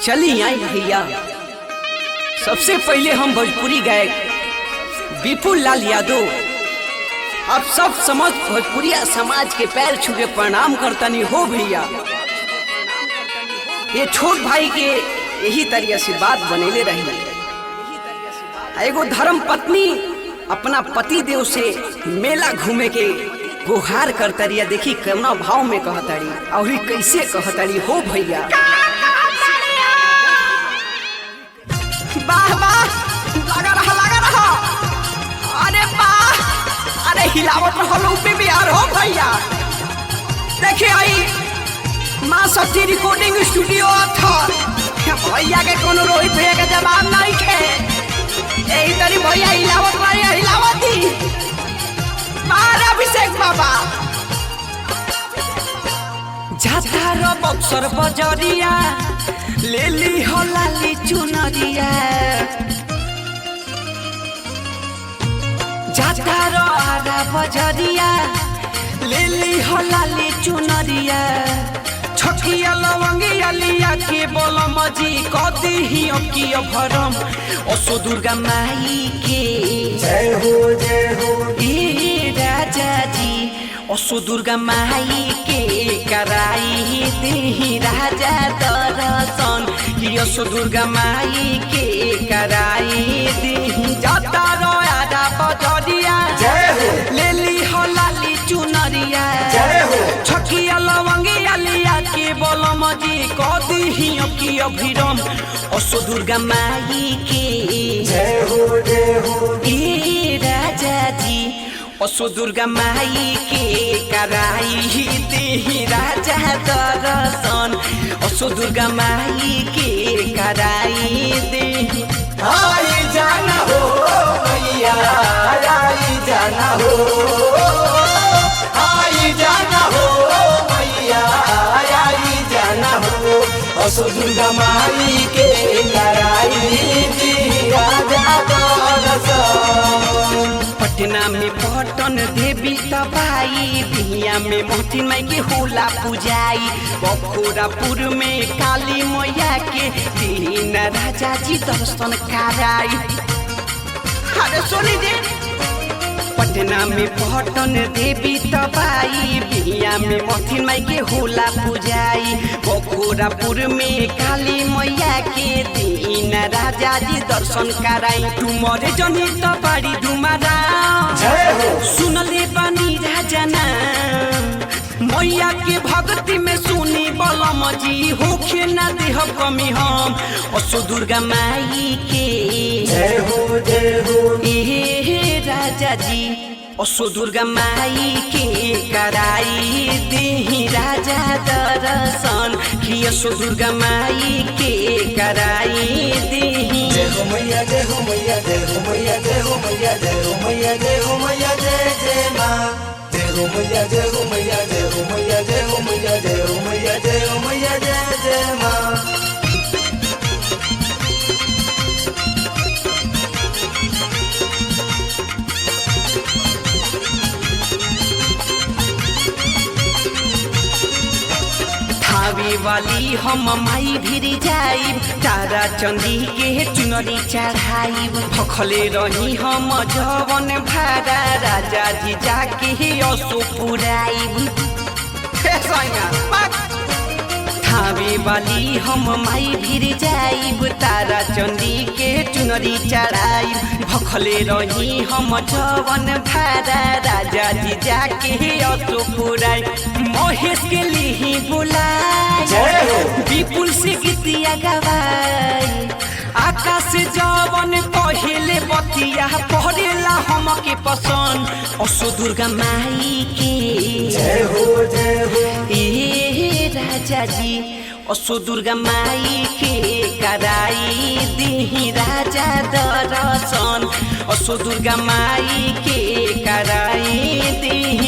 चली आई भैया। सबसे पहले हम भोजपुरी गायक विपुल लाल यादव आप सब समझ भोजपुरिया समाज के पैर छू के प्रणाम करतनी हो भैया। ये छोट भाई के यही तरीके से बात बनेले रही। एगो धर्म पत्नी अपना पति देव से मेला घूमे के गुहार करतरिया, देखी कौना भाव में कहतरी और कैसे कहतरी हो भैया। वाह वाह, लगा रहा, अरे वाह, अरे हिलावत रहो ऊपे भी यार हो भैया। देखिए आई माँ शक्ति रिकॉर्डिंग स्टूडियो था भैया के कोनो रोहित भैया के जवाब नहीं खे। यही तरी भैया हिलावती मारा अभिषेक बाबा जाता रो बक्सर बजरिया ले ली हो लाली चुनरिया। जाता रो आरा बजरिया ले ली हो लाली चुनरिया। छकिया लवंगिया लिया के बोल मजी कदी ही अकी भरम असो दुर्गा माई के जय हो ए राजा जी। असो दुर्गा माई के कराई देही राजा दर्शन कि असो दुर्गा माई के कराई देही। जाता रोया बजरिया जय हो ले ली हो लाली चुनरिया। जय हो छकिया लवंगिया लिया के बोल मजी कदी ही अकी अभिरम असो दुर्गा माई के जय हो ए राजा जी। असो दुर्गा माई के कराई देही राजा दर्शन असो दुर्गा माई के कराई देही। आई जाना हो भैया, आई जाना हो, आई जाना हो भैया, आई जाना हो। असो दुर्गा माई के कराई दी राजा दर्शन। पटना में पटन देवी तबाई, बिहिया में मोहटिन माई के होला पूजाई। बखोरापुर में काली मैया के दीन राजा जी दर्शन कराई। अरे सुनी जी, पटना में पटन देवी तबाई, बिहिया में मोहटिन माई के होला पूजाई। बखोरापुर में काली मैया के दीन राजा जी दर्शन कराई। तुमरे जनी तबाड़ी डुमारा सुनले बानी राजना मैया के भक्ति में सुनी बलम जी होखे ना देह कमी हम असो दुर्गा माई के जय हो ए राजा जी। असो दुर्गा माई के कराई देही राजा दर्शन कि असो दुर्गा माई के कराई देही। जय हो मैया, जय हो मैया, जय हो मैया, जय हो मैया, जय हो मैया, जय हो मैया, जय जय माँ। जय हो मैया, जय हो मैया, जय हो मैया, जय हो मैया, जय हो मैया, जय हो मैया, जय जय माँ। थावे वाली हम माई भिरी जाइब, तारा चंदी के चुनरी चढ़ाइब। भखले रही हम जवन भारा राजा जी जाके असो पुराइब। थावे वाली हम माई भिरी जाइब, तारा चंदी के चुनरी चढ़ाइब। भखले रही हम जवन भारा राजा जी जाके असो पुराइब। महेश के लिए बुलाए विपुल से गीतिया गवाई। आकाश जवन पहले बतिया पढ़ेला हम के पसंद असो दुर्गा माई के जय हो ए राजा जी। असो दुर्गा माई के कराई देही राजा दर्शन असो दुर्गा माई के कराई देही।